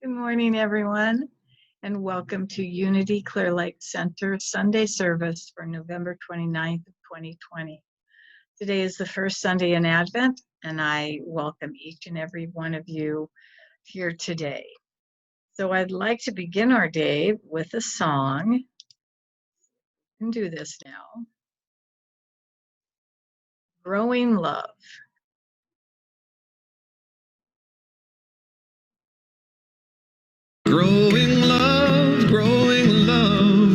Good morning, everyone, and welcome to Unity Clear Lake Center Sunday service for November 29th of 2020. Today is the first Sunday in Advent, and I welcome each and every one of you here today. So I'd like to begin our day with a song. I can do this now. Growing Love. Growing love,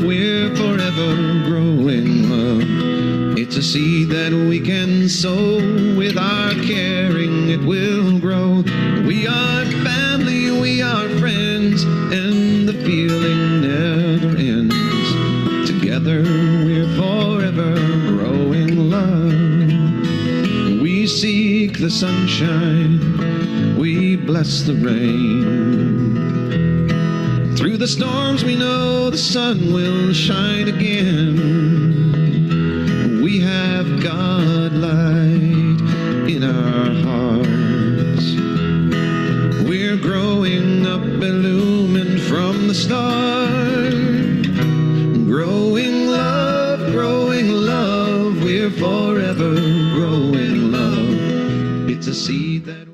we're forever growing love. It's a seed that we can sow, with our caring it will grow. We are family, we are friends, and the feeling never ends. Together we're forever growing love. We seek the sunshine, we bless the rain. Through the storms we know the sun will shine again. We have God light in our hearts. We're growing up, illumined from the start. Growing love, we're forever growing love. It's a seed that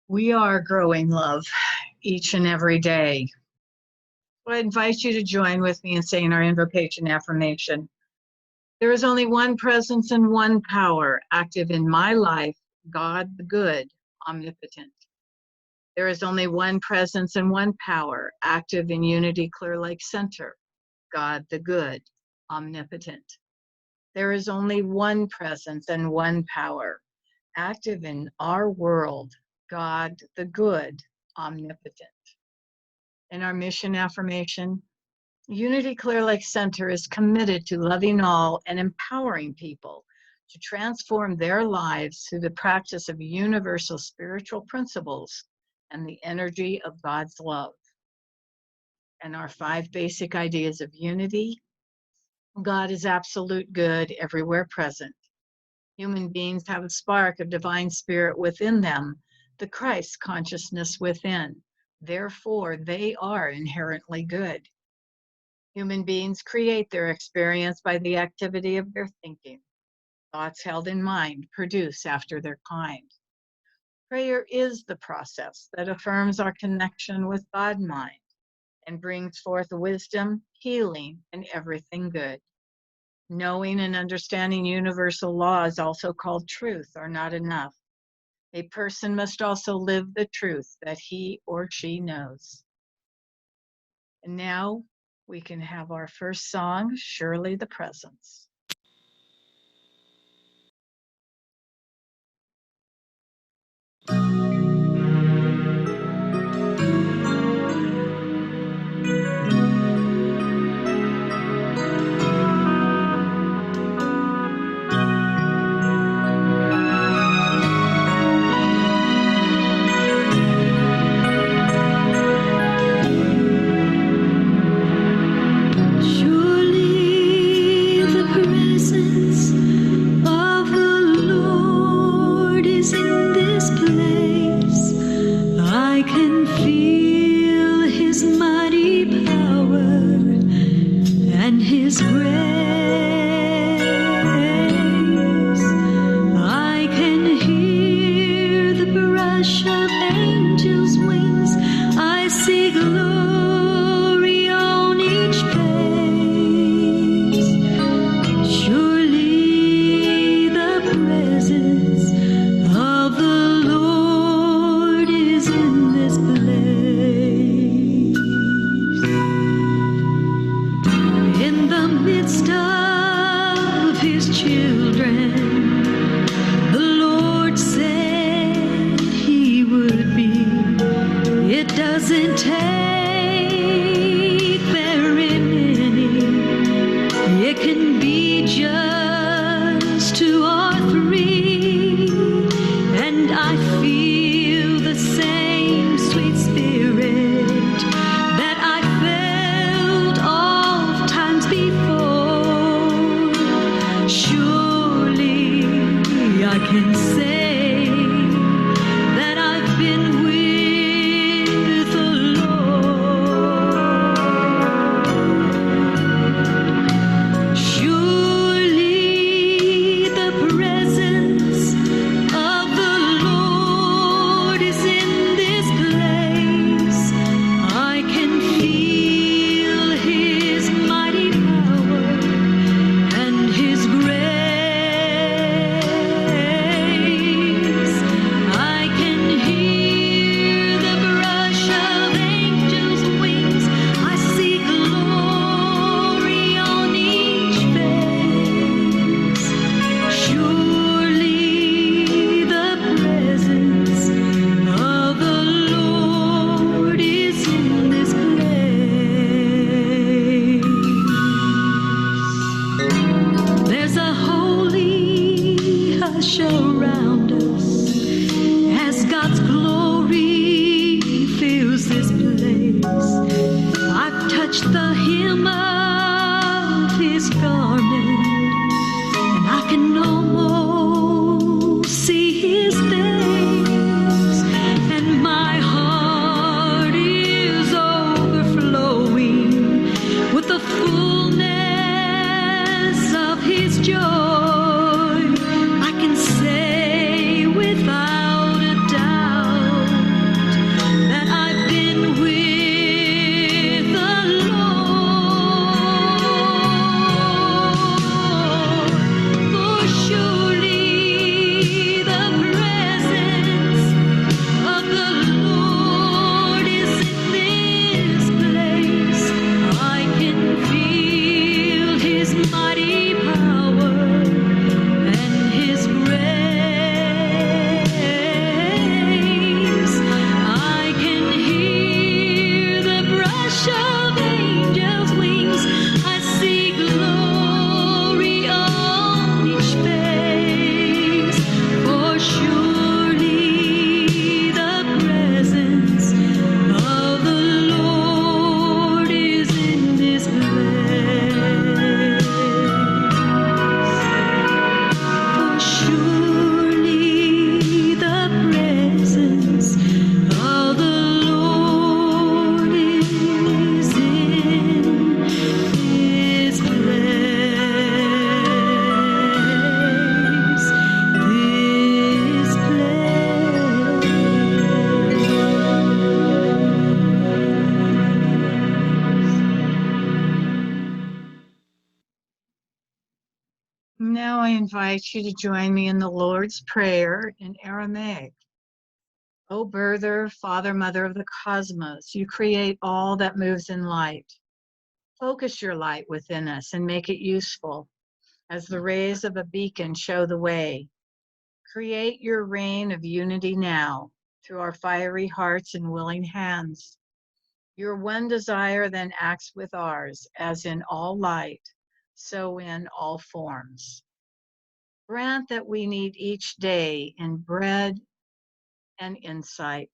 We are growing love each and every day. So I invite you to join with me in saying our invocation affirmation. There is only one presence and one power active in my life, God the good, omnipotent. There is only one presence and one power active in Unity Clear Lake Center, God the good, omnipotent. There is only one presence and one power active in our world, God the good, omnipotent. In our mission affirmation, Unity Clear Lake Center is committed to loving all and empowering people to transform their lives through the practice of universal spiritual principles and the energy of God's love. And our 5 basic ideas of unity: God is absolute good, everywhere present. Human beings have a spark of divine spirit within them, the Christ consciousness within. Therefore, they are inherently good. Human beings create their experience by the activity of their thinking. Thoughts held in mind produce after their kind. Prayer is the process that affirms our connection with God-mind and brings forth wisdom, healing, and everything good. Knowing and understanding universal laws, also called truth, are not enough. A person must also live the truth that he or she knows. And now we can have our first song, Surely the Presence. Surely I can say hush around us as God's glory fills this place. I've touched the hem of His garment, and I can almost see His face, and my heart is overflowing with the fullness of His joy. I can say without a doubt that I've been with the Lord. For surely the presence of the Lord is in this place. I can feel His mighty power and His grace. I can hear the brush of angels' wings. I see glory on each face. For surely the presence of the Lord is in this place. For surely the presence of the Lord is in this Now I invite you to join me in the Lord's Prayer in Aramaic. O birther, father, mother of the cosmos, you create all that moves in light. Focus your light within us and make it useful, as the rays of a beacon show the way. Create your reign of unity now, through our fiery hearts and willing hands. Your one desire then acts with ours, as in all light, so in all forms. Grant that we need each day in bread and insight,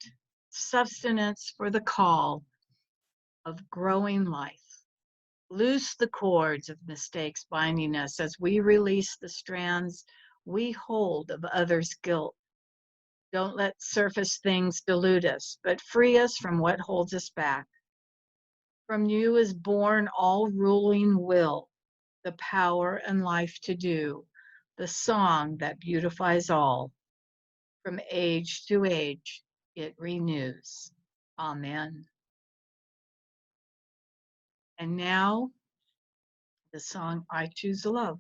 sustenance for the call of growing life. Loose the cords of mistakes binding us as we release the strands we hold of others' guilt. Don't let surface things delude us, but free us from what holds us back. From you is born all ruling will, the power and life to do, the song that beautifies all. From age to age, it renews. Amen. And now, the song, I Choose Love.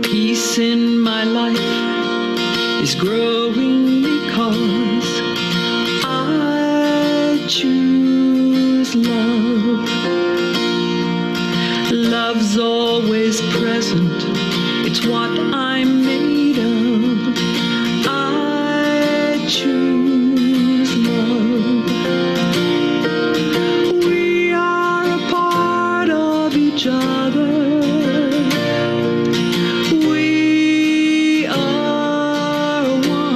Peace in my life is growing because I choose love. Love's always present, it's what I'm made of. I choose love. We are a part of each other. We are one.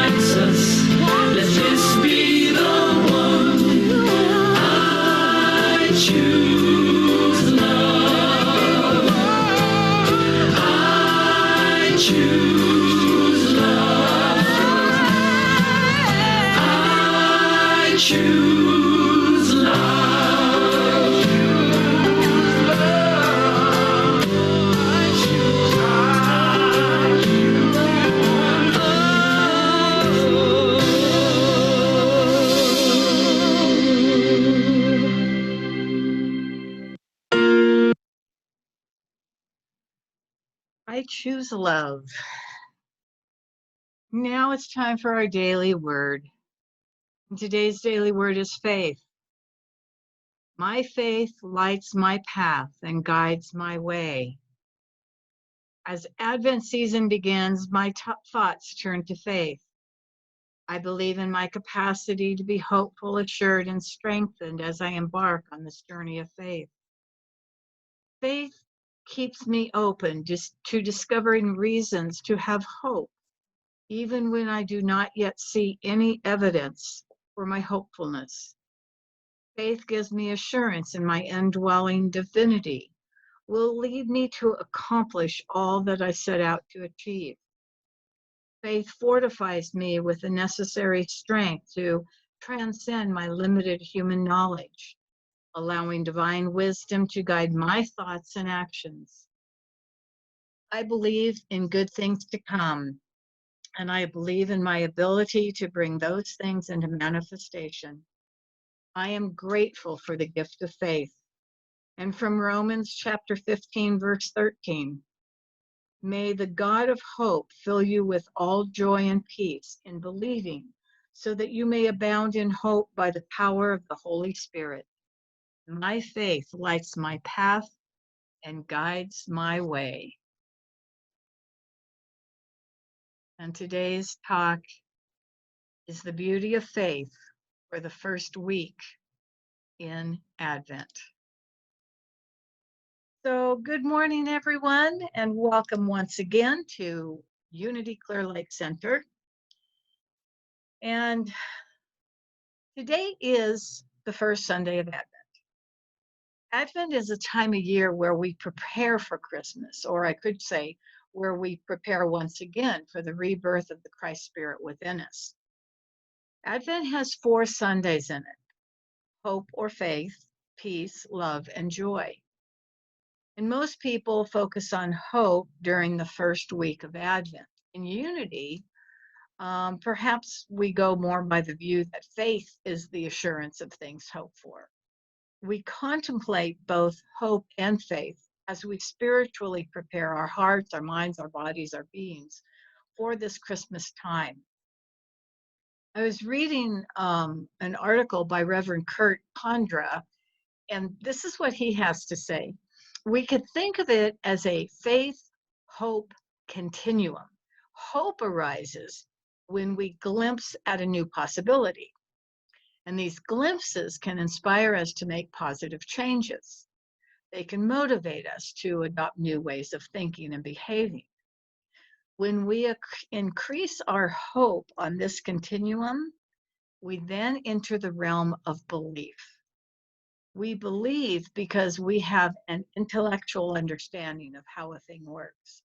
unites us. Let this be the one. I choose love. I choose love. I choose love. I choose love. Now it's time for our daily word. And today's daily word is faith. My faith lights my path and guides my way. As Advent season begins, my thoughts turn to faith. I believe in my capacity to be hopeful, assured, and strengthened as I embark on this journey of faith. Faith keeps me open to discovering reasons to have hope, even when I do not yet see any evidence for my hopefulness. Faith gives me assurance in my indwelling divinity, will lead me to accomplish all that I set out to achieve. Faith fortifies me with the necessary strength to transcend my limited human knowledge, allowing divine wisdom to guide my thoughts and actions. I believe in good things to come, and I believe in my ability to bring those things into manifestation. I am grateful for the gift of faith. And from Romans chapter 15, verse 13, may the God of hope fill you with all joy and peace in believing, so that you may abound in hope by the power of the Holy Spirit. My faith lights my path and guides my way. And today's talk is the beauty of faith for the first week in Advent. So good morning, everyone, and welcome once again to Unity Clear Lake Center. And today is the first Sunday of Advent. Advent is a time of year where we prepare for Christmas, or I could say where we prepare once again for the rebirth of the Christ Spirit within us. Advent has 4 Sundays in it: hope or faith, peace, love, and joy. And most people focus on hope during the first week of Advent. In Unity, perhaps we go more by the view that faith is the assurance of things hoped for. We contemplate both hope and faith as we spiritually prepare our hearts, our minds, our bodies, our beings for this Christmas time. I was reading an article by Reverend Kurt Condra, and this is what he has to say. We could think of it as a faith-hope continuum. Hope arises when we glimpse at a new possibility. And these glimpses can inspire us to make positive changes. They can motivate us to adopt new ways of thinking and behaving. When we increase our hope on this continuum, we then enter the realm of belief. We believe because we have an intellectual understanding of how a thing works.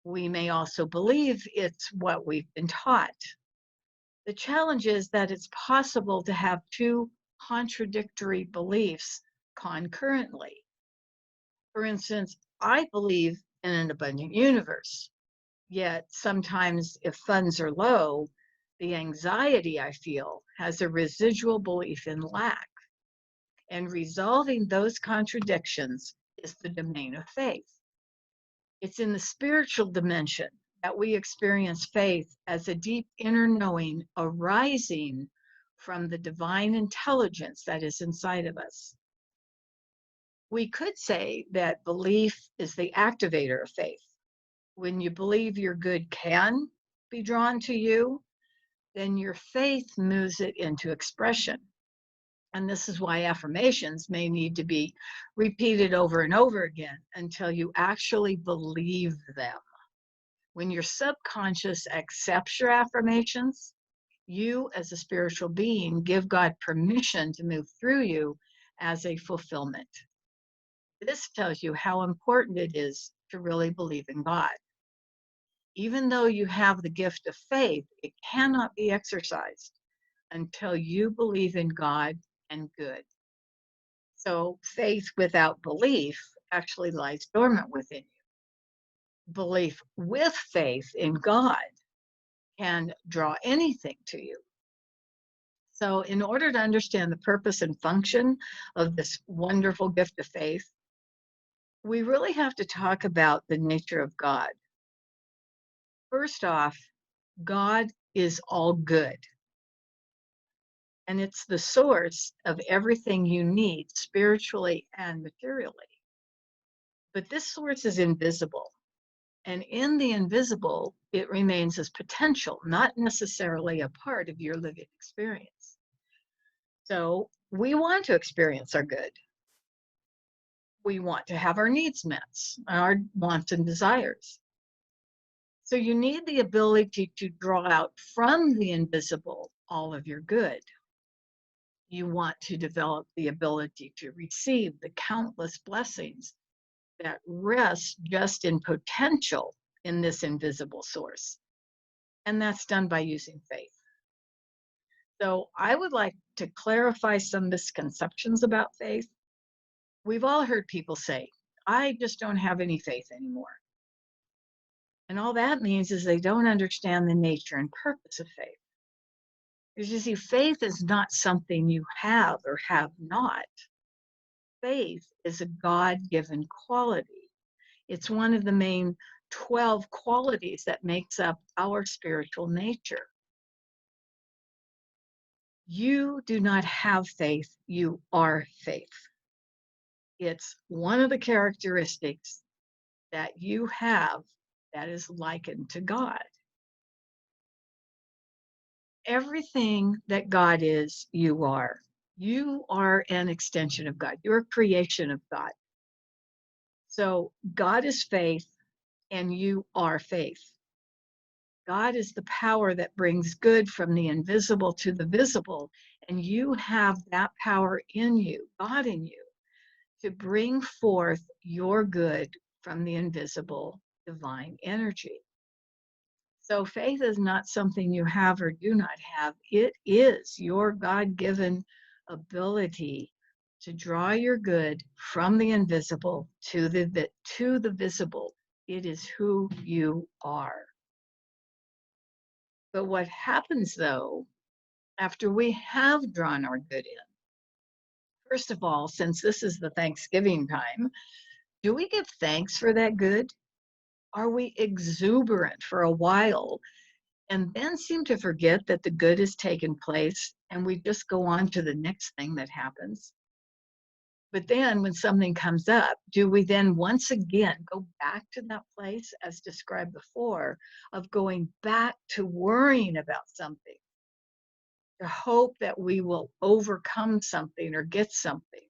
We may also believe it's what we've been taught. The challenge is that it's possible to have 2 contradictory beliefs concurrently. For instance, I believe in an abundant universe, yet sometimes if funds are low, the anxiety I feel has a residual belief in lack. And resolving those contradictions is the domain of faith. It's in the spiritual dimension that we experience faith as a deep inner knowing arising from the divine intelligence that is inside of us. We could say that belief is the activator of faith. When you believe your good can be drawn to you, then your faith moves it into expression. And this is why affirmations may need to be repeated over and over again until you actually believe them. When your subconscious accepts your affirmations, you as a spiritual being give God permission to move through you as a fulfillment. This tells you how important it is to really believe in God. Even though you have the gift of faith, it cannot be exercised until you believe in God and good. So faith without belief actually lies dormant within you. Belief with faith in God can draw anything to you. So in order to understand the purpose and function of this wonderful gift of faith, we really have to talk about the nature of God. First off, God is all good. And it's the source of everything you need spiritually and materially. But this source is invisible. And in the invisible, it remains as potential, not necessarily a part of your living experience. So we want to experience our good. We want to have our needs met, our wants and desires. So you need the ability to draw out from the invisible all of your good. You want to develop the ability to receive the countless blessings that rest just in potential in this invisible source. And that's done by using faith. So I would like to clarify some misconceptions about faith. We've all heard people say, I just don't have any faith anymore. And all that means is they don't understand the nature and purpose of faith. Because you see, faith is not something you have or have not. Faith is a God-given quality. It's one of the main 12 qualities that makes up our spiritual nature. You do not have faith, you are faith. It's one of the characteristics that you have that is likened to God. Everything that God is, you are. You are an extension of God. You're a creation of God. So God is faith and you are faith. God is the power that brings good from the invisible to the visible, and you have that power in you, God in you, to bring forth your good from the invisible divine energy. So faith is not something you have or do not have. It is your God-given ability to draw your good from the invisible to the visible. It is who you are. But what happens, though, after we have drawn our good in? First of all, since this is the Thanksgiving time, do we give thanks for that good? Are we exuberant for a while and then seem to forget that the good has taken place and we just go on to the next thing that happens? But then when something comes up, do we then once again go back to that place as described before of going back to worrying about something, to hope that we will overcome something or get something,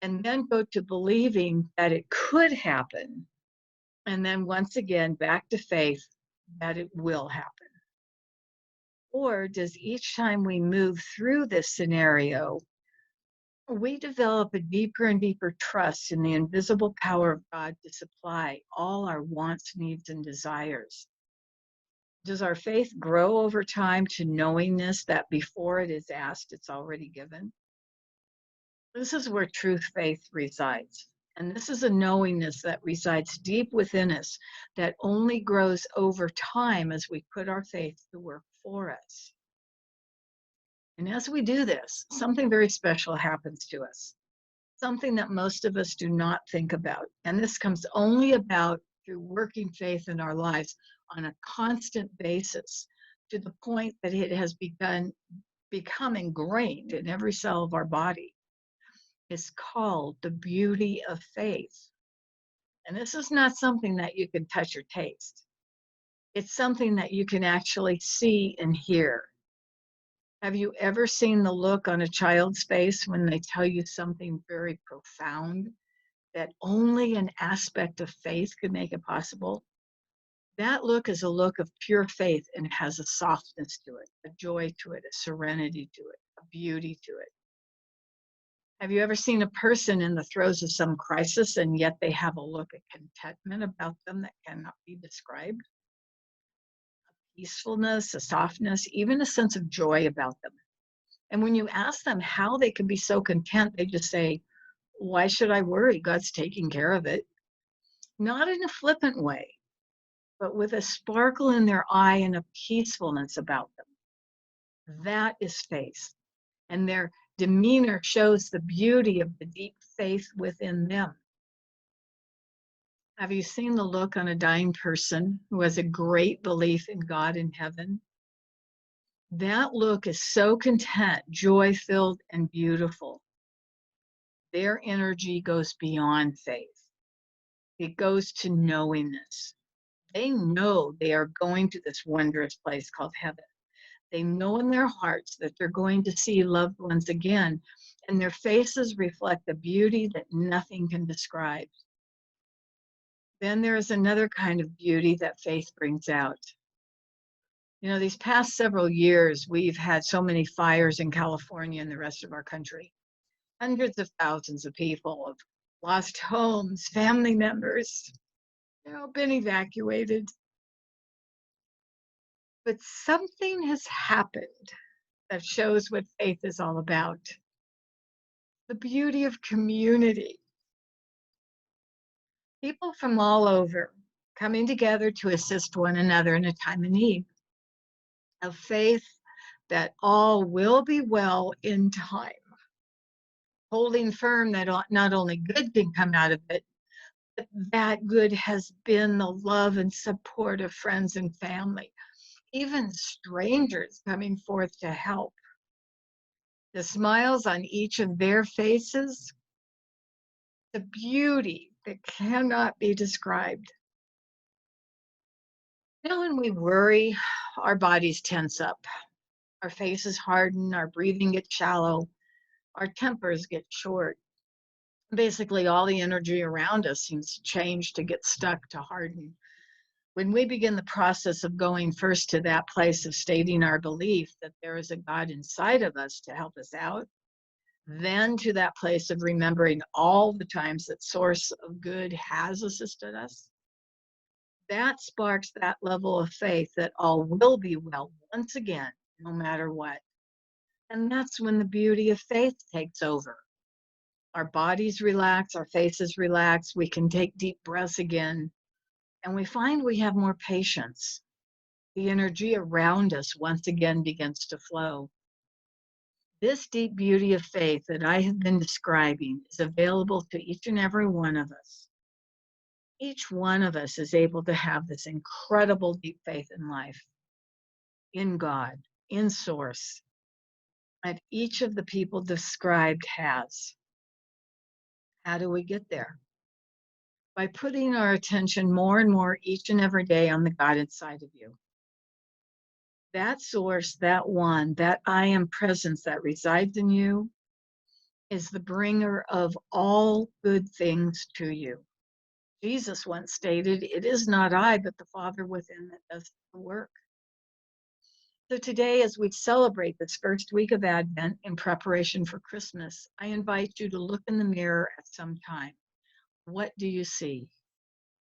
and then go to believing that it could happen, and then once again back to faith that it will happen? Or does each time we move through this scenario, we develop a deeper and deeper trust in the invisible power of God to supply all our wants, needs, and desires? Does our faith grow over time to knowingness that before it is asked, it's already given? This is where truth faith resides. And this is a knowingness that resides deep within us that only grows over time as we put our faith to work for us. And as we do this, something very special happens to us, something that most of us do not think about. And this comes only about through working faith in our lives on a constant basis to the point that it has become ingrained in every cell of our body. It's called the beauty of faith. And this is not something that you can touch or taste. It's something that you can actually see and hear. Have you ever seen the look on a child's face when they tell you something very profound that only an aspect of faith could make it possible? That look is a look of pure faith, and it has a softness to it, a joy to it, a serenity to it, a beauty to it. Have you ever seen a person in the throes of some crisis and yet they have a look of contentment about them that cannot be described? Peacefulness, a softness, even a sense of joy about them. And when you ask them how they can be so content, they just say, "Why should I worry? God's taking care of it." Not in a flippant way, but with a sparkle in their eye and a peacefulness about them. That is faith. And their demeanor shows the beauty of the deep faith within them. Have you seen the look on a dying person who has a great belief in God in heaven? That look is so content, joy-filled, and beautiful. Their energy goes beyond faith. It goes to knowingness. They know they are going to this wondrous place called heaven. They know in their hearts that they're going to see loved ones again, and their faces reflect a beauty that nothing can describe. Then there is another kind of beauty that faith brings out. You know, these past several years, we've had so many fires in California and the rest of our country. Hundreds of thousands of people have lost homes, family members, been evacuated. But something has happened that shows what faith is all about. The beauty of community. People from all over coming together to assist one another in a time of need. Of faith that all will be well in time. Holding firm that not only good can come out of it, but that good has been the love and support of friends and family, even strangers coming forth to help. The smiles on each of their faces, the beauty that cannot be described. When we worry, our bodies tense up, our faces harden, our breathing gets shallow, our tempers get short. Basically, all the energy around us seems to change, to get stuck, to harden. When we begin the process of going first to that place of stating our belief that there is a God inside of us to help us out, then to that place of remembering all the times that Source of Good has assisted us, that sparks that level of faith that all will be well once again, no matter what. And that's when the beauty of faith takes over. Our bodies relax, our faces relax, we can take deep breaths again, and we find we have more patience. The energy around us once again begins to flow. This deep beauty of faith that I have been describing is available to each and every one of us. Each one of us is able to have this incredible deep faith in life, in God, in Source, that each of the people described has. How do we get there? By putting our attention more and more each and every day on the God inside of you. That Source, that one, that I am presence that resides in you is the bringer of all good things to you. Jesus once stated, "It is not I, but the Father within that does the work." So today, as we celebrate this first week of Advent in preparation for Christmas, I invite you to look in the mirror at some time. What do you see?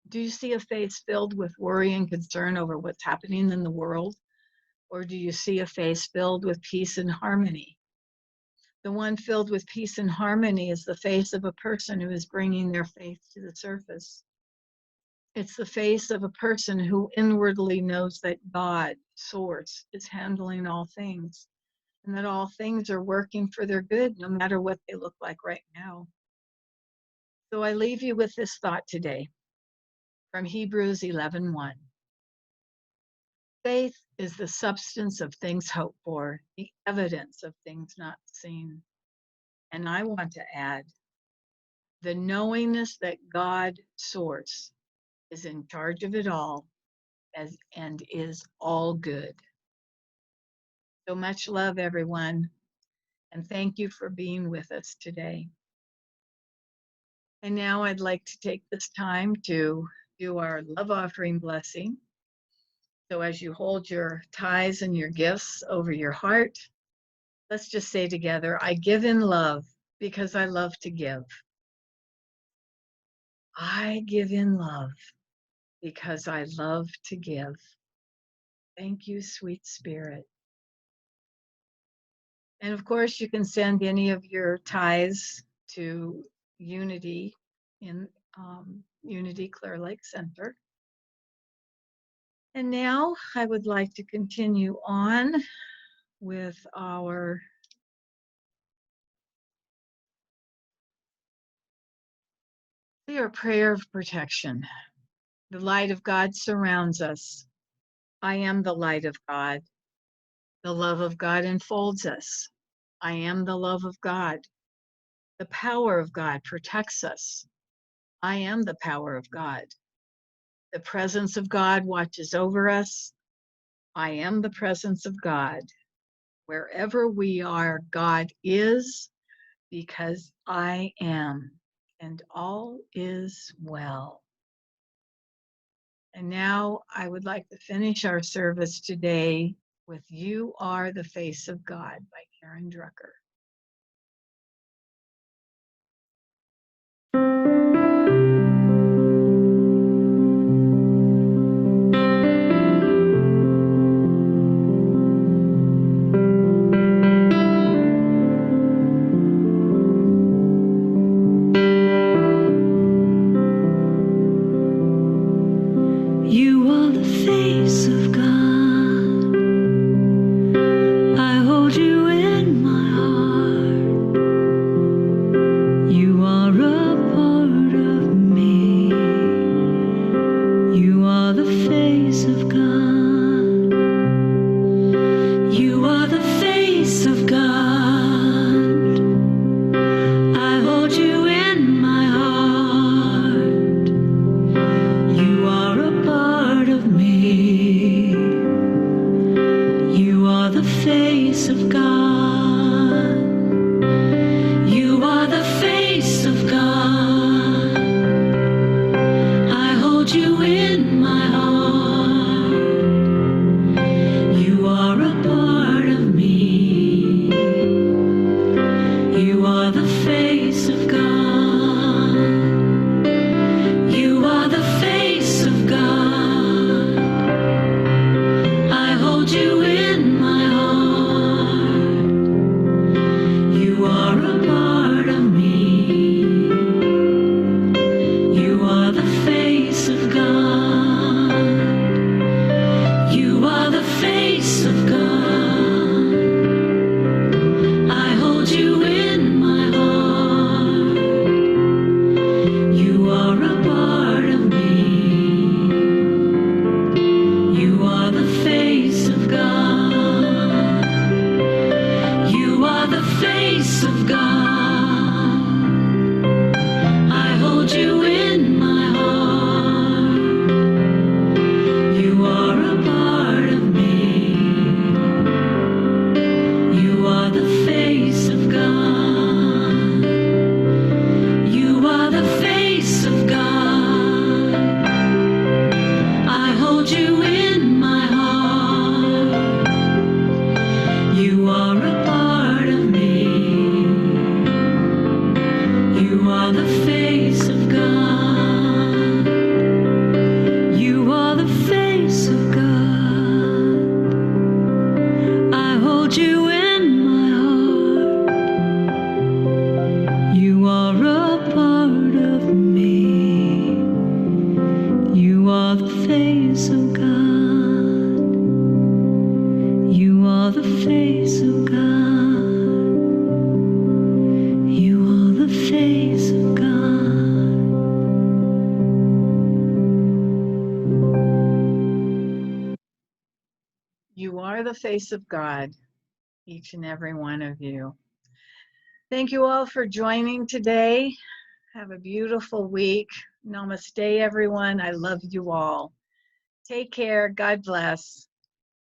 Do you see a face filled with worry and concern over what's happening in the world? Or do you see a face filled with peace and harmony? The one filled with peace and harmony is the face of a person who is bringing their faith to the surface. It's the face of a person who inwardly knows that God, Source, is handling all things, and that all things are working for their good, no matter what they look like right now. So I leave you with this thought today from Hebrews 11:1. Faith is the substance of things hoped for, the evidence of things not seen. And I want to add the knowingness that God, Source, is in charge of it all and is all good. So much love, everyone, and thank you for being with us today. And now I'd like to take this time to do our love offering blessing. So as you hold your tithes and your gifts over your heart, let's just say together, I give in love because I love to give. I give in love because I love to give. Thank you, sweet Spirit. And of course, you can send any of your tithes to Unity in Unity Clear Lake Center. And now I would like to continue on with our prayer of protection. The light of God surrounds us. I am the light of God. The love of God enfolds us. I am the love of God. The power of God protects us. I am the power of God. The presence of God watches over us. I am the presence of God. Wherever we are, God is, because I am, and all is well. And now I would like to finish our service today with You Are the Face of God by Karen Drucker. You are the face of God. I hold you in my heart. You are a part of me. You are the face of God. You are the face of God. I hold you in my heart. You are a part of me. You are the face of God. You are the face of God. I hold you in my heart. You are a part of me. You are the face of God. You are the face of God. I hold you in my heart. You are a part of me. You are the face of God. You are the face of God. I hold you in my heart. You are a part of me. You are the face of God. You are the face of God. I hold you in my heart. You are a part of me. You are the face of God. You are the face of God. I hold you in my heart. You are a part of me. You are the face of God. You are the face of God. I hold you in my heart. You are a part of me. You are the face of God. You are the face of God. You are the face of God. You are the face of God, each and every one of you. Thank you all for joining today. Have a beautiful week. Namaste, everyone. I love you all. Take care. God bless.